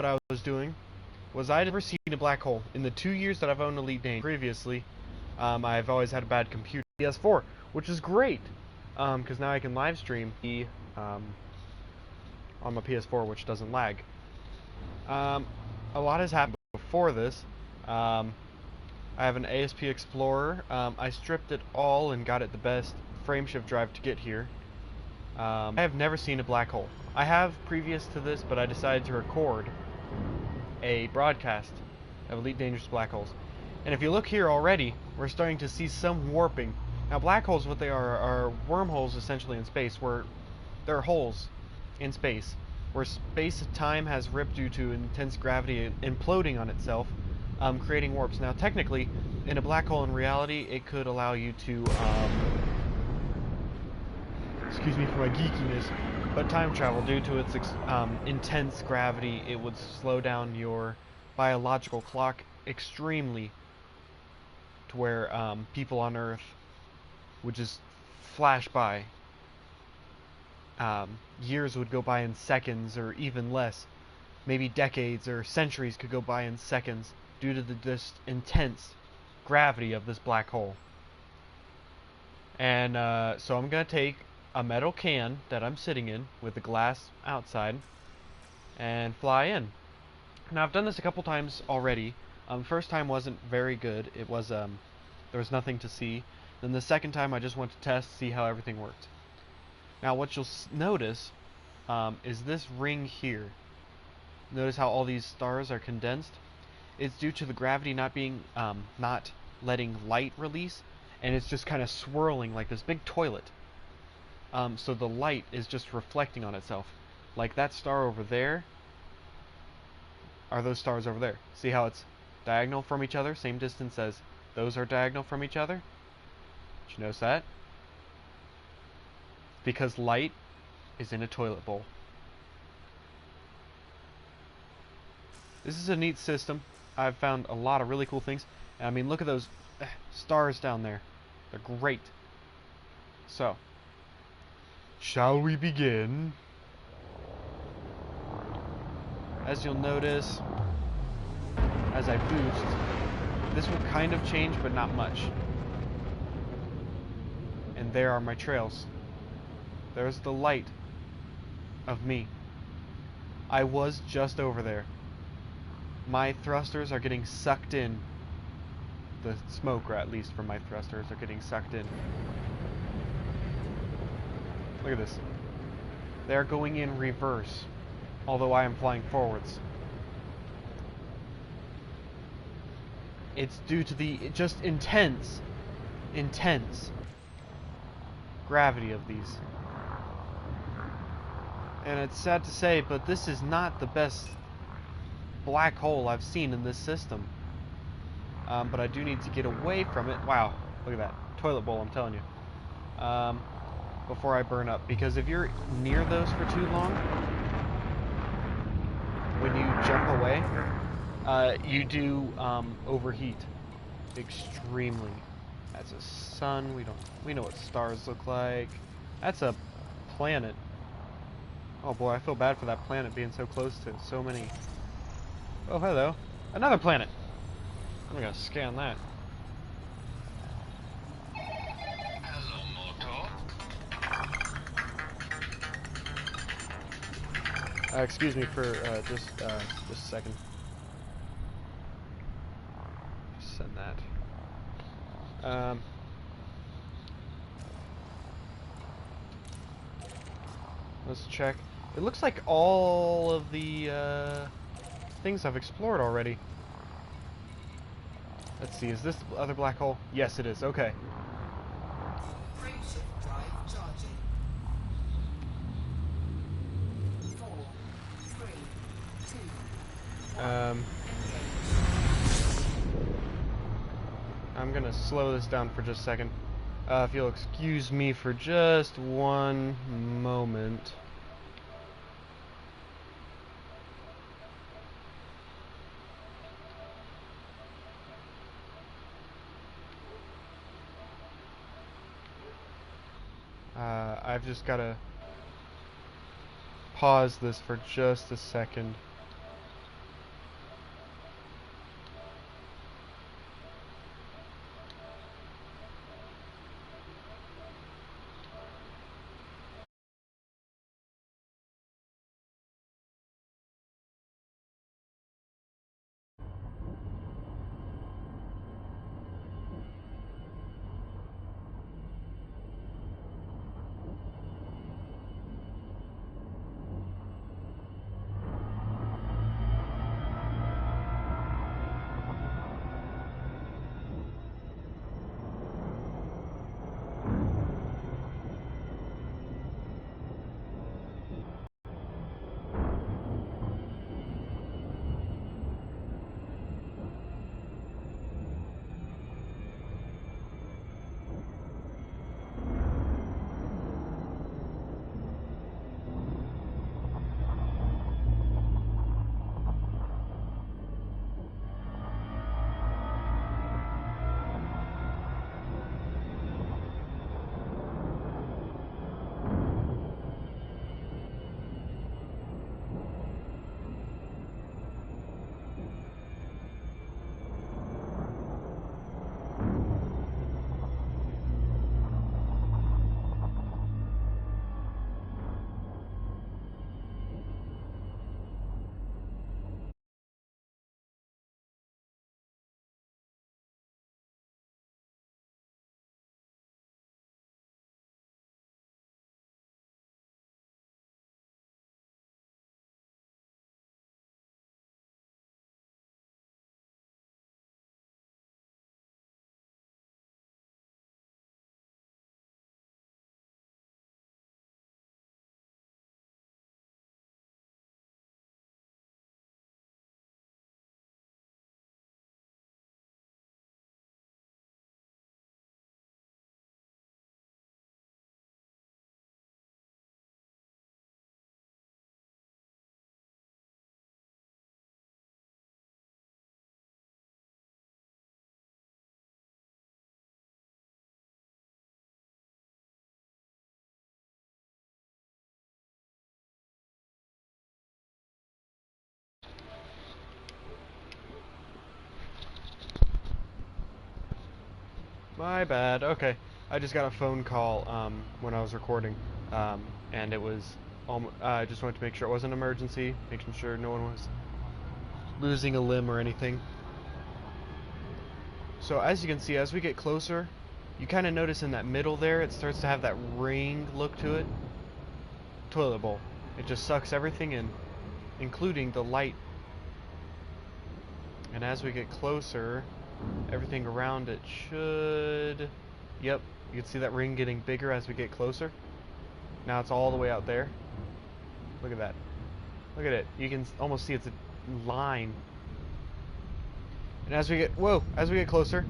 what I was doing was I'd never seen a black hole in the 2 years that I've owned Elite Dangerous. Previously, I've always had a bad computer, PS4, which is great, because now I can live stream on my PS4, which doesn't lag. A lot has happened before this. I have an ASP Explorer. I stripped it all and got it the best frameshift drive to get here. I have never seen a black hole. I have previous to this, but I decided to record a broadcast of Elite Dangerous black holes. And if you look here already, we're starting to see some warping. Now, black holes, what they are wormholes essentially in space, where they're holes in space, where space-time has ripped due to intense gravity imploding on itself, creating warps. Now, technically, in a black hole in reality, it could allow you to, excuse me for my geekiness, but time travel, due to its intense gravity, it would slow down your biological clock extremely, to where people on Earth would just flash by. Years would go by in seconds, or even less. Maybe decades or centuries could go by in seconds due to the just intense gravity of this black hole. And so I'm going to take a metal can that I'm sitting in with the glass outside and fly in. Now, I've done this a couple times already. First time wasn't very good. It was there was nothing to see. Then the second time I just went to test, see how everything worked. Now, what you'll notice is this ring here. Notice how all these stars are condensed? It's due to the gravity not letting light release, and it's just kind of swirling like this big toilet. So the light is just reflecting on itself. Like that star over there are those stars over there. See how it's diagonal from each other? Same distance as those are diagonal from each other? Did you notice that? Because light is in a toilet bowl. This is a neat system. I've found a lot of really cool things. And I mean, look at those stars down there. They're great. So, shall we begin? As you'll notice, as I boost, this will kind of change, but not much. And there are my trails. There's the light of me. I was just over there. My thrusters are getting sucked in. The smoke, or at least from my thrusters, are getting sucked in. Look at this. They're going in reverse, although I am flying forwards. It's due to the just intense gravity of these. And it's sad to say, but this is not the best black hole I've seen in this system. But I do need to get away from it. Wow, look at that. Toilet bowl, I'm telling you. Before I burn up. Because if you're near those for too long, when you jump away, you do overheat extremely. That's a sun. We know what stars look like. That's a planet. Oh boy, I feel bad for that planet being so close to so many. Oh, hello. Another planet. I'm gonna scan that. Hello, Moto. Excuse me for just a second. Send that. Let's check. It looks like all of the things I've explored already. Let's see, is this the other black hole? Yes, it is. Okay. Frameshift drive charging. 4, 3, 2, 1. I'm gonna slow this down for just a second. If you'll excuse me for just one moment. I've just gotta pause this for just a second. My bad. Okay. I just got a phone call when I was recording, and it was. I just wanted to make sure it wasn't an emergency, making sure no one was losing a limb or anything. So as you can see, as we get closer, you kind of notice in that middle there, it starts to have that ring look to it. Toilet bowl. It just sucks everything in, including the light. And as we get closer, everything around it should... Yep, you can see that ring getting bigger as we get closer. Now it's all the way out there. Look at that. Look at it. You can almost see it's a line. And as we get... Whoa! As we get closer,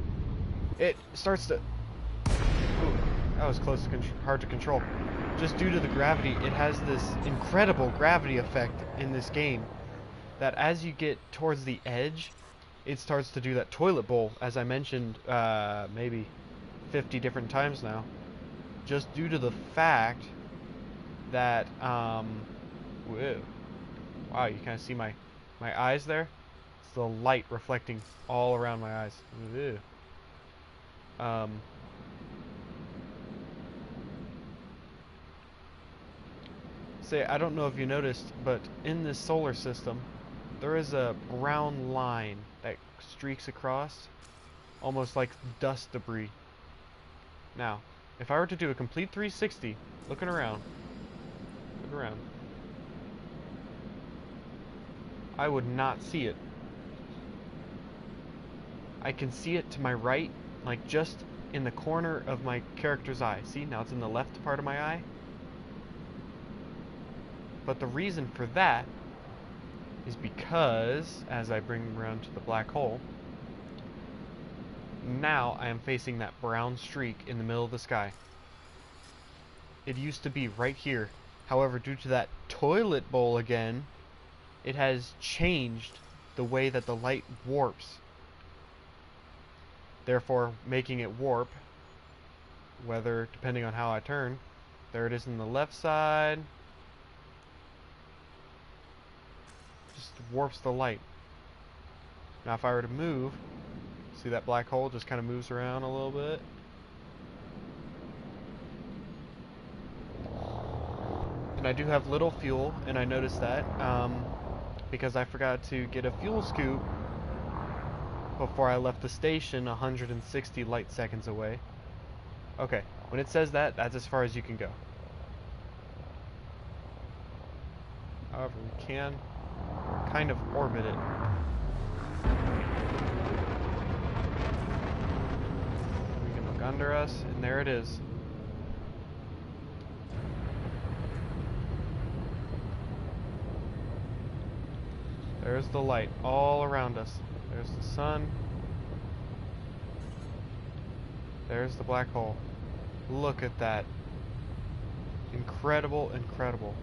it starts to... Ooh, that was close to hard to control. Just due to the gravity, it has this incredible gravity effect in this game that as you get towards the edge, it starts to do that toilet bowl, as I mentioned maybe 50 different times now, just due to the fact that whoa, wow, you kind of see my eyes there. It's the light reflecting all around my eyes. Ew. Say, I don't know if you noticed, but in this solar system, there is a brown line that streaks across, almost like dust debris. Now, if I were to do a complete 360, look around, I would not see it. I can see it to my right, like just in the corner of my character's eye. See, now it's in the left part of my eye. But the reason for that is because, as I bring around to the black hole, now I am facing that brown streak in the middle of the sky. It used to be right here. However, due to that toilet bowl again, it has changed the way that the light warps. Therefore, making it warp, whether, depending on how I turn, there it is in the left side, just warps the light. Now if I were to move, see that black hole just kind of moves around a little bit. And I do have little fuel, and I noticed that because I forgot to get a fuel scoop before I left the station 160 light seconds away. Okay, when it says that, that's as far as you can go. However, we can kind of orbit it. We can look under us, and there it is. There's the light all around us. There's the sun. There's the black hole. Look at that. Incredible, incredible.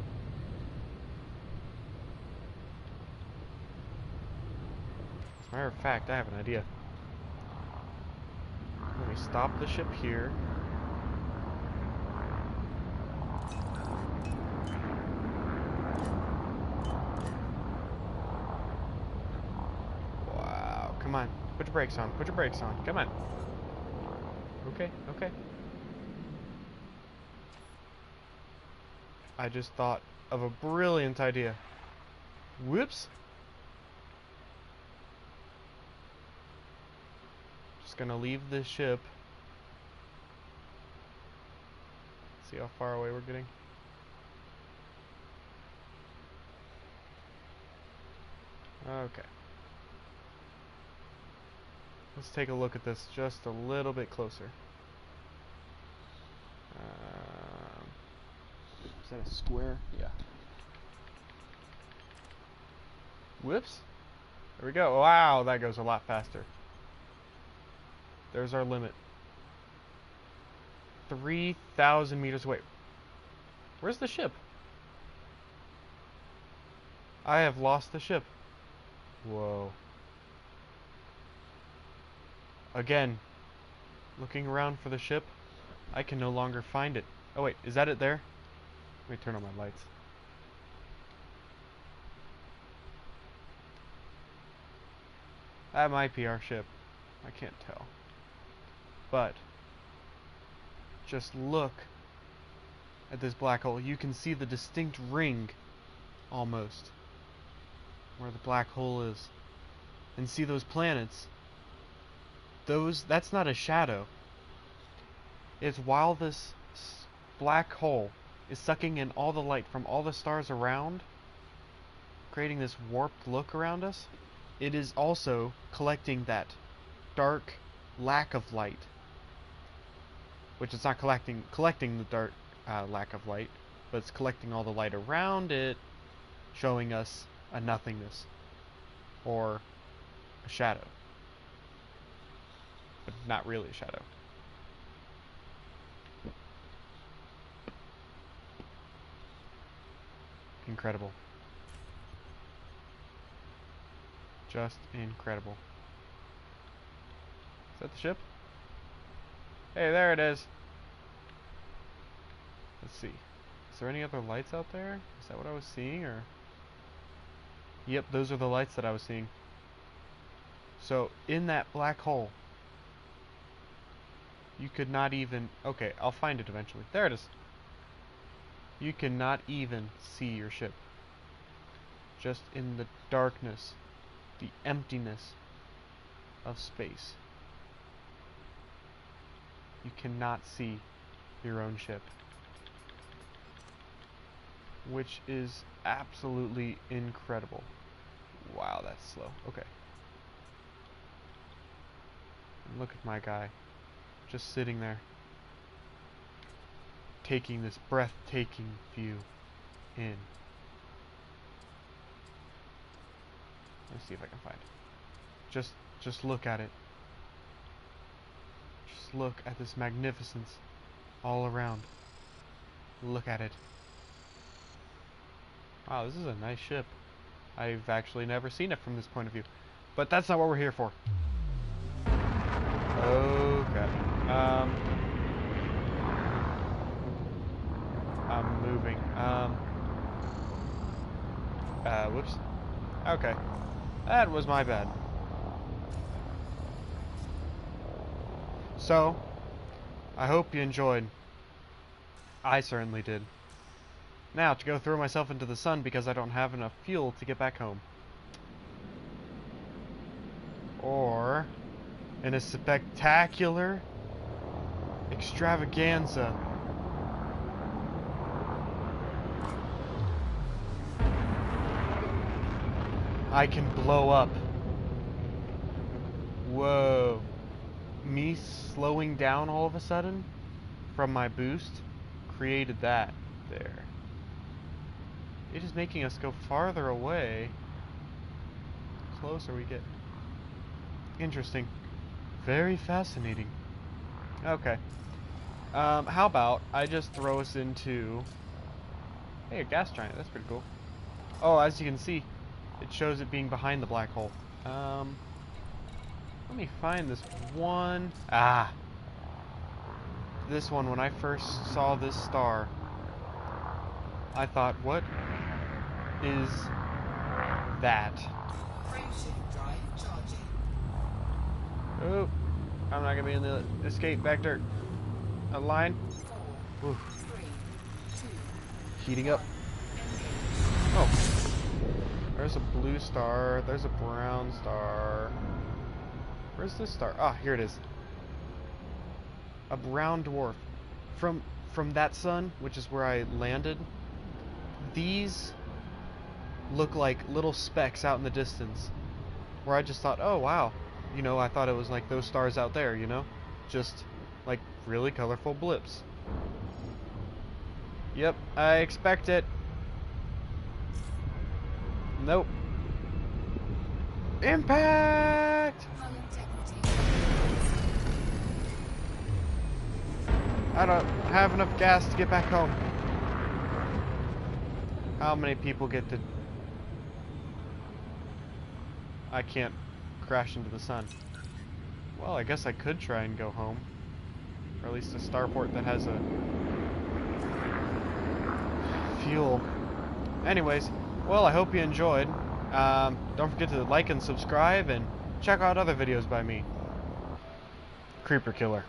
As a matter of fact, I have an idea. Let me stop the ship here. Wow, come on. Put your brakes on. Put your brakes on. Come on. Okay, okay. I just thought of a brilliant idea. Whoops. Just gonna leave this ship. See how far away we're getting. Okay. Let's take a look at this just a little bit closer. Is that a square? Yeah. Whoops. There we go. Wow, that goes a lot faster. There's our limit. 3,000 meters away. Where's the ship? I have lost the ship. Whoa. Again, looking around for the ship, I can no longer find it. Oh wait, is that it there? Let me turn on my lights. That might be our ship. I can't tell. But just look at this black hole. You can see the distinct ring, almost, where the black hole is. And see those planets. That's not a shadow. It's while this black hole is sucking in all the light from all the stars around, creating this warped look around us, it is also collecting that dark lack of light. Which it's not collecting the dark lack of light, but it's collecting all the light around it, showing us a nothingness. Or a shadow. But not really a shadow. Incredible. Just incredible. Is that the ship? Hey, there it is. Let's see. Is there any other lights out there? Is that what I was seeing, or? Yep, those are the lights that I was seeing. So, in that black hole, you could not even... Okay, I'll find it eventually. There it is. You cannot even see your ship. Just in the darkness, the emptiness of space. You cannot see your own ship. Which is absolutely incredible. Wow, that's slow. Okay. And look at my guy. Just sitting there. Taking this breathtaking view in. Let's see if I can find it. Just look at it. Just look at this magnificence all around. Look at it. Wow, this is a nice ship. I've actually never seen it from this point of view. But that's not what we're here for. Okay. I'm moving. Whoops. Okay. That was my bad. So, I hope you enjoyed. I certainly did. Now, to go throw myself into the sun because I don't have enough fuel to get back home. Or, in a spectacular extravaganza, I can blow up. Whoa. Me slowing down all of a sudden from my boost created that there. It is making us go farther away. Closer we get. Interesting. Very fascinating. Okay. How about I just throw us into... Hey, a gas giant. That's pretty cool. Oh, as you can see, it shows it being behind the black hole. Let me find this one. Ah. This one, when I first saw this star, I thought, what is that? Frameshift drive charging. Oh, I'm not gonna be in the escape vector. A line. 4, Oof. 3, 2, Heating up. Oh. There's a blue star. There's a brown star. Where's this star? Ah, here it is. A brown dwarf. From that sun, which is where I landed, these look like little specks out in the distance. Where I just thought, oh wow. You know, I thought it was like those stars out there, you know? Just like really colorful blips. Yep, I expect it. Nope. Impact! hull integrity. I don't have enough gas to get back home. How many people get to... I can't crash into the sun. Well, I guess I could try and go home. Or at least a starport that has a... fuel. Anyways, well, I hope you enjoyed. Don't forget to like and subscribe and check out other videos by me. Creeper Killer.